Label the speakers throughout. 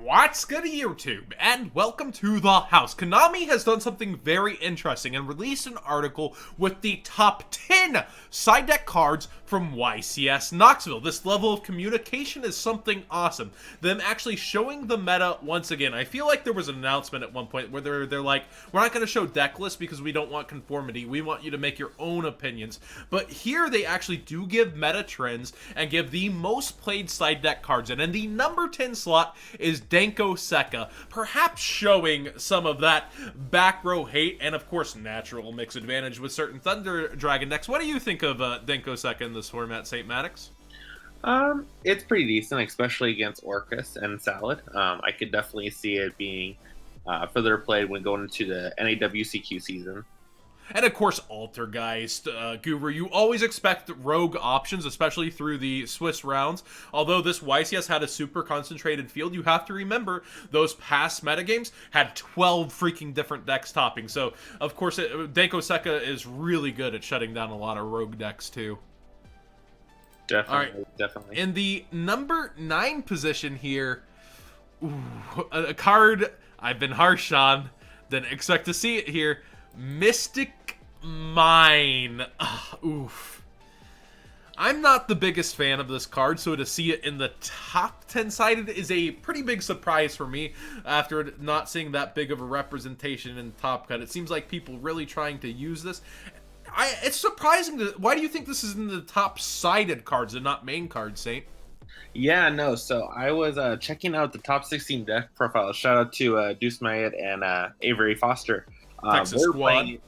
Speaker 1: What's good, YouTube? And welcome to the house. Konami has done something very interesting and released an article with the top 10 side deck cards from YCS Knoxville. This level of communication is something awesome. Them actually showing the meta once again. I feel like there was an announcement at one point where they're like, we're not going to show deck lists because we don't want conformity. We want you to make your own opinions. But here they actually do give meta trends and give the most played side deck cards in. And the number 10 slot is Danko CEQA, perhaps showing some of that back row hate and, of course, natural mix advantage with certain Thunder Dragon decks. What do you think of Danko CEQA in this format, St. Maddox?
Speaker 2: It's pretty decent, especially against Orcus and Salad. I could definitely see it being further played when going into the NAWCQ season.
Speaker 1: And of course, Altergeist, Guru. You always expect rogue options, especially through the Swiss rounds. Although this YCS had a super concentrated field, you have to remember those past metagames had 12 freaking different decks topping. So, of course, Danko CEQA is really good at shutting down a lot of rogue decks, too.
Speaker 2: Definitely, definitely.
Speaker 1: In the number 9 position here, a card I've been harsh on, didn't expect to see it here. Mystic Mine. Oof. I'm not the biggest fan of this card, so to see it in the top 10 sided is a pretty big surprise for me after not seeing that big of a representation in Top Cut. It seems like people really trying to use this. It's surprising. Why do you think this is in the top sided cards and not main cards, Saint?
Speaker 2: Yeah, no. So I was checking out the top 16 deck profiles. Shout out to Deuce Mayet and Avery Foster.
Speaker 1: Texas Squad.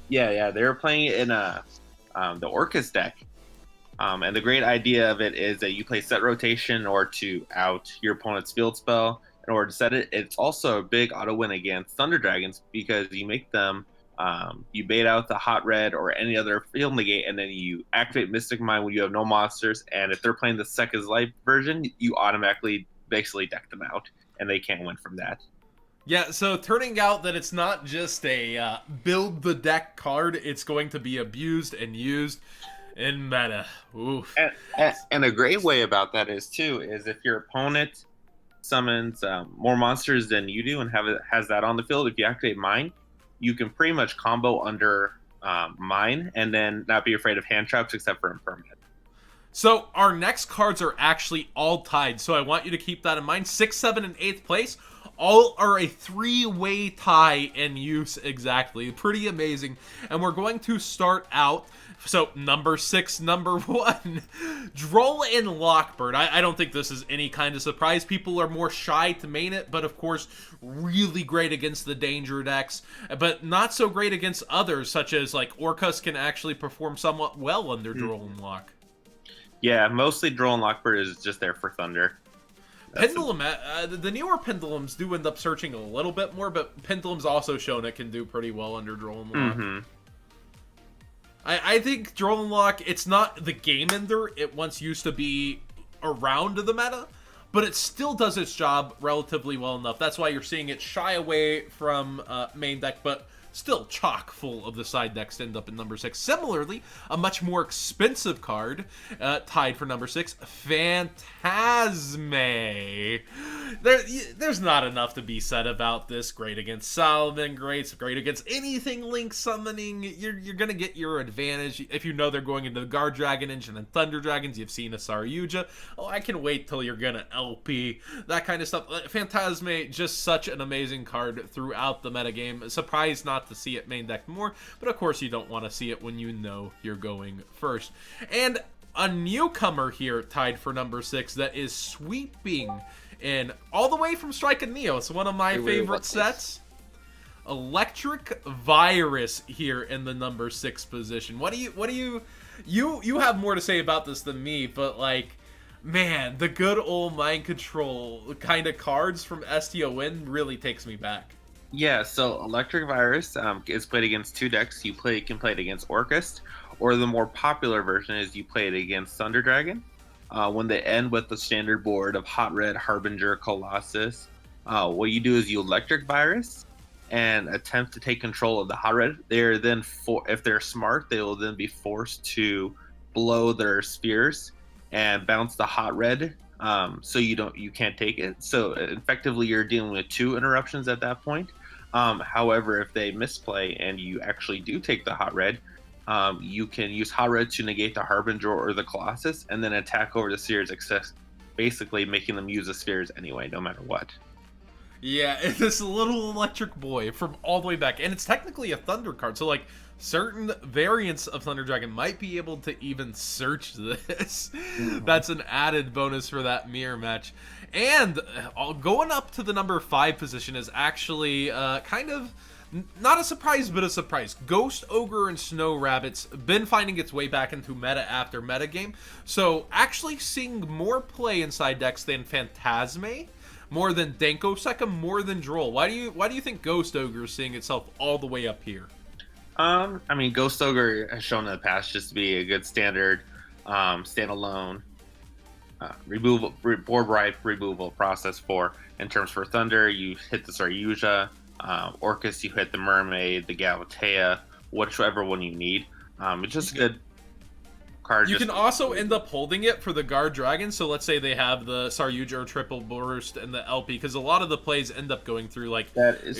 Speaker 2: They were playing it in the Orcus deck. And the great idea of it is that you play set rotation in order to out your opponent's field spell. In order to set it, it's also a big auto win against Thunder Dragons because you make them, you bait out the hot red or any other field negate, and then you activate Mystic Mine when you have no monsters. And if they're playing the Second Life version, you automatically basically deck them out, and they can't win from that.
Speaker 1: Yeah, so turning out that it's not just a build the deck card, it's going to be abused and used in meta. Oof.
Speaker 2: And a great way about that is if your opponent summons more monsters than you do and has that on the field, if you activate Mine, you can pretty much combo under Mine and then not be afraid of hand traps except for impermanent.
Speaker 1: So our next cards are actually all tied, so I want you to keep that in mind. 6, 7, and 8th place all are a 3-way tie in use exactly. Pretty amazing. And we're going to start out. So number 6, number 1, Droll in Lockport. I don't think this is any kind of surprise. People are more shy to main it, but of course, really great against the danger decks, but not so great against others, such as like Orcus can actually perform somewhat well under Droll in Lock.
Speaker 2: Yeah, mostly Droll in Lockport is just there for Thunder.
Speaker 1: Pendulum, the newer Pendulums do end up searching a little bit more, but Pendulum's also shown it can do pretty well under Droll and Lock.
Speaker 2: Mm-hmm.
Speaker 1: I think Droll and Lock, it's not the game ender it once used to be around the meta, but it still does its job relatively well enough. That's why you're seeing it shy away from main deck, but still chock full of the side decks to end up in number 6. Similarly, a much more expensive card tied for number 6, Phantasm. There's not enough to be said about this. Great against Solomon, great against anything Link summoning. You're going to get your advantage if you know they're going into the Guard Dragon engine and Thunder Dragons. You've seen a Saryuja. Oh, I can wait till you're going to LP. That kind of stuff. Phantasm, just such an amazing card throughout the metagame. Surprised not to see it main deck more, but of course you don't want to see it when you know you're going first. And a newcomer here tied for number 6 that is sweeping in all the way from Strike and Neo. It's one of my favorite sets. Electric Virus here in the number 6 position. What do you have more to say about this than me, but like, man, the good old mind control kind of cards from STON really takes me back.
Speaker 2: Yeah, so Electric Virus is played against 2 decks. You can play it against Orcus, or the more popular version is you play it against Thunder Dragon. When they end with the standard board of Hot Red, Harbinger, Colossus, what you do is you Electric Virus and attempt to take control of the Hot Red. They're then, if they're smart, they will then be forced to blow their spears and bounce the Hot Red so you can't take it. So effectively, you're dealing with 2 interruptions at that point. However, if they misplay and you actually do take the hot red, you can use hot red to negate the Harbinger or the Colossus, and then attack over the Spheres, basically making them use the Spheres anyway, no matter what.
Speaker 1: Yeah, it's this little electric boy from all the way back, and it's technically a Thunder card, so like certain variants of Thunder Dragon might be able to even search this. That's an added bonus for that mirror match. And going up to the number 5 position is actually kind of not a surprise, but a surprise. Ghost Ogre and Snow Rabbit's been finding its way back into meta after metagame, so actually seeing more play inside decks than Phantasm, more than Danko CEQA, more than Droll. Why do you think Ghost Ogre is seeing itself all the way up here?
Speaker 2: I mean, Ghost Ogre has shown in the past just to be a good standard standalone board wipe removal process for. In terms for Thunder, you hit the Saryuja. Orcus, you hit the Mermaid, the Galatea, whichever one you need. It's just a good card.
Speaker 1: You can also end up holding it for the Guard Dragon, so let's say they have the Saryuja or Triple Burst and the LP, because a lot of the plays end up going through, like,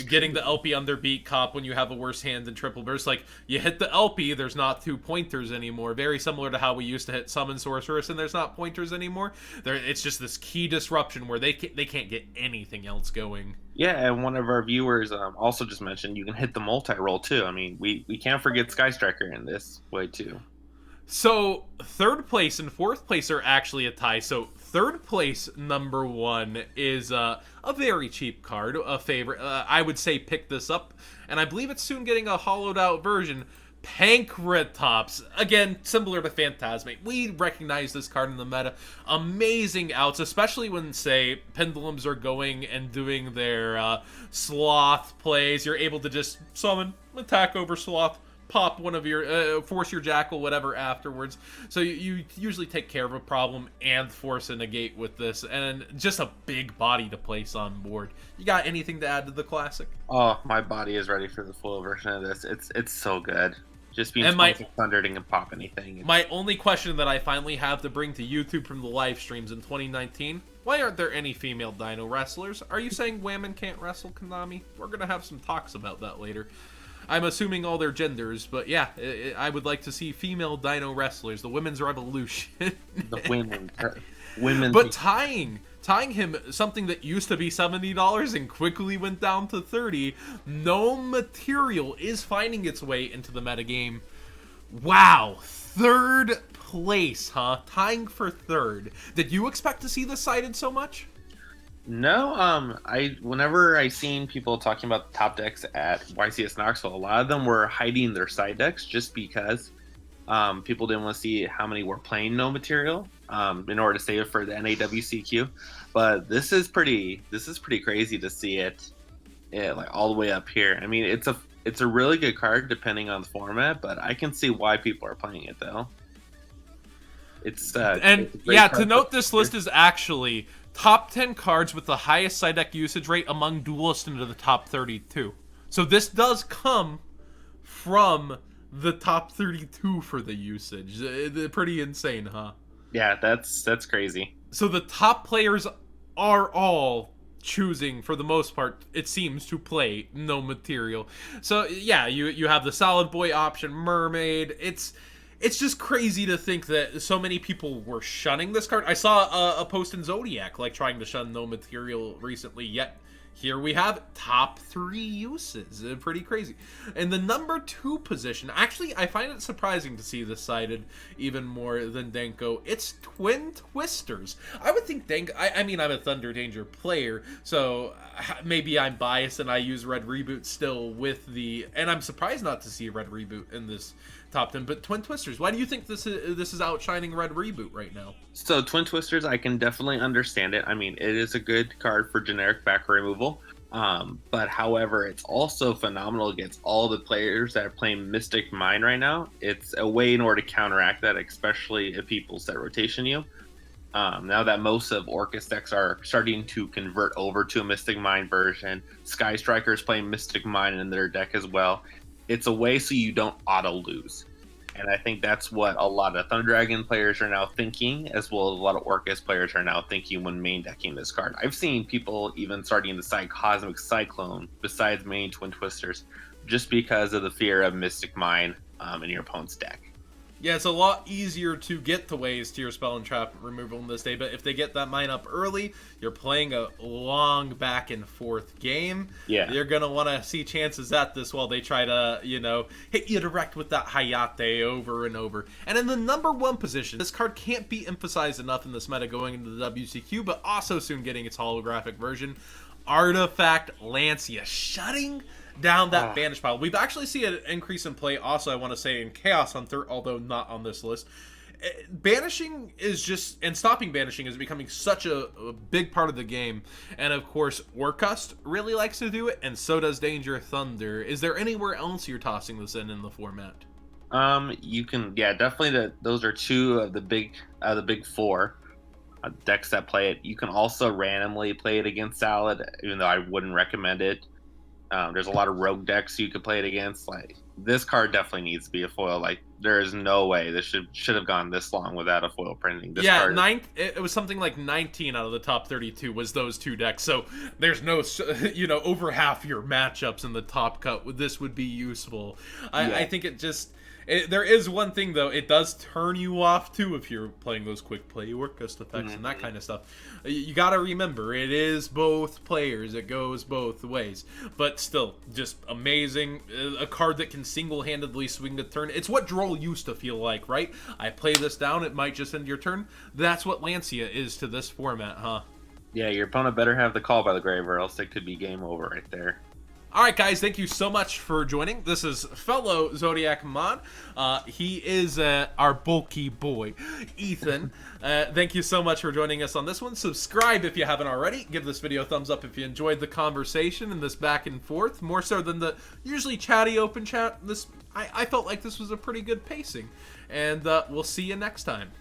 Speaker 1: getting the LP under beat cop when you have a worse hand than Triple Burst. Like, you hit the LP, there's not 2 pointers anymore, very similar to how we used to hit Summon Sorceress, and there's not pointers anymore. It's just this key disruption where they can't get anything else going.
Speaker 2: Yeah, and one of our viewers also just mentioned you can hit the multi-roll, too. I mean, we can't forget Sky Striker in this way, too.
Speaker 1: So, 3rd place and 4th place are actually a tie. So, 3rd place, number 1, is a very cheap card, a favorite. I would say pick this up, and I believe it's soon getting a hollowed out version. Pank Red Tops. Again, similar to Phantasm. We recognize this card in the meta. Amazing outs, especially when, say, Pendulums are going and doing their Sloth plays. You're able to just summon, attack over Sloth, pop one of your force your Jackal, whatever, afterwards. So you usually take care of a problem and force a negate with this, and just a big body to place on board. You got anything to add to the classic?
Speaker 2: Oh, my body is ready for the full version of this. It's so good. Just being thundered and can pop anything.
Speaker 1: My only question that I finally have to bring to YouTube from the live streams in 2019: why aren't there any female Dino wrestlers? Are you saying women can't wrestle, Konami? We're gonna have some talks about that later. I'm assuming all their genders, but yeah, I would like to see female Dino wrestlers, the women's revolution.
Speaker 2: The women.
Speaker 1: But tying him, something that used to be $70 and quickly went down to $30, no material is finding its way into the metagame. Wow, 3rd place, huh? Tying for 3rd. Did you expect to see this cited so much?
Speaker 2: No, whenever I seen people talking about the top decks at YCS Knoxville, a lot of them were hiding their side decks just because people didn't want to see how many were playing no material in order to save it for the NAWCQ. But this is pretty crazy to see it like all the way up here. I mean, it's a really good card depending on the format, but I can see why people are playing it though. It's
Speaker 1: to note, this list is actually top 10 cards with the highest side deck usage rate among duelists into the top 32. So this does come from the top 32 for the usage. Pretty insane, huh?
Speaker 2: Yeah, that's crazy.
Speaker 1: So the top players are all choosing, for the most part, it seems, to play no material. So yeah, you have the Solid Boy option, Mermaid. It's just crazy to think that so many people were shunning this card. I saw a post in Zodiac, like, trying to shun no material recently, yet here we have top 3 uses. Pretty crazy. In the number 2 position, actually, I find it surprising to see this cited even more than Danko. It's Twin Twisters. I would think Danko... I mean, I'm a Thunder Danger player, so maybe I'm biased and I use Red Reboot still with the... And I'm surprised not to see Red Reboot in this top 10, but Twin Twisters, why do you think this is outshining Red Reboot right now?
Speaker 2: So Twin Twisters, I can definitely understand it. I mean, it is a good card for generic back removal, but however, it's also phenomenal against all the players that are playing Mystic Mine right now. It's a way in order to counteract that, especially if people set rotation you. Now that most of Orcus decks are starting to convert over to a Mystic Mine version, Sky Striker is playing Mystic Mine in their deck as well. It's a way so you don't auto lose. And I think that's what a lot of Thunder Dragon players are now thinking, as well as a lot of Orcus players are now thinking when main decking this card. I've seen people even starting to cite Cosmic Cyclone besides main Twin Twisters, just because of the fear of Mystic Mine in your opponent's deck.
Speaker 1: Yeah, it's a lot easier to get the ways to your spell and trap removal in this day, but if they get that mine up early, you're playing a long back and forth game.
Speaker 2: Yeah.
Speaker 1: You're going to want to see chances at this while they try to, hit you direct with that Hayate over and over. And in the number 1 position, this card can't be emphasized enough in this meta going into the WCQ, but also soon getting its holographic version, Artifact Lancia, shutting down that banish pile. We've actually seen an increase in play also, I want to say, in Chaos Hunter, although not on this list. Banishing is just, and stopping banishing is becoming such a big part of the game. And of course, Orcust really likes to do it, and so does Danger Thunder. Is there anywhere else you're tossing this in the format?
Speaker 2: You can, yeah, definitely. Those are 2 of the big 4 decks that play it. You can also randomly play it against Salad, even though I wouldn't recommend it. There's a lot of rogue decks you could play it against. Like, this card definitely needs to be a foil. Like, there is no way this should have gone this long without a foil printing. This card,
Speaker 1: it was something like 19 out of the top 32 was those 2 decks. So there's no, over half your matchups in the top cut. This would be useful. I think it just. There is one thing, though. It does turn you off, too, if you're playing those quick play Orcust effects and that kind of stuff. You got to remember, it is both players. It goes both ways. But still, just amazing. A card that can single-handedly swing the turn. It's what Droll used to feel like, right? I play this down, it might just end your turn. That's what Lancia is to this format, huh?
Speaker 2: Yeah, your opponent better have the call by the grave, or else it could be game over right there.
Speaker 1: Alright guys, thank you so much for joining. This is fellow Zodiac Mod. He is our bulky boy, Ethan. Thank you so much for joining us on this one. Subscribe if you haven't already. Give this video a thumbs up if you enjoyed the conversation and this back and forth, more so than the usually chatty open chat. I felt like this was a pretty good pacing. And we'll see you next time.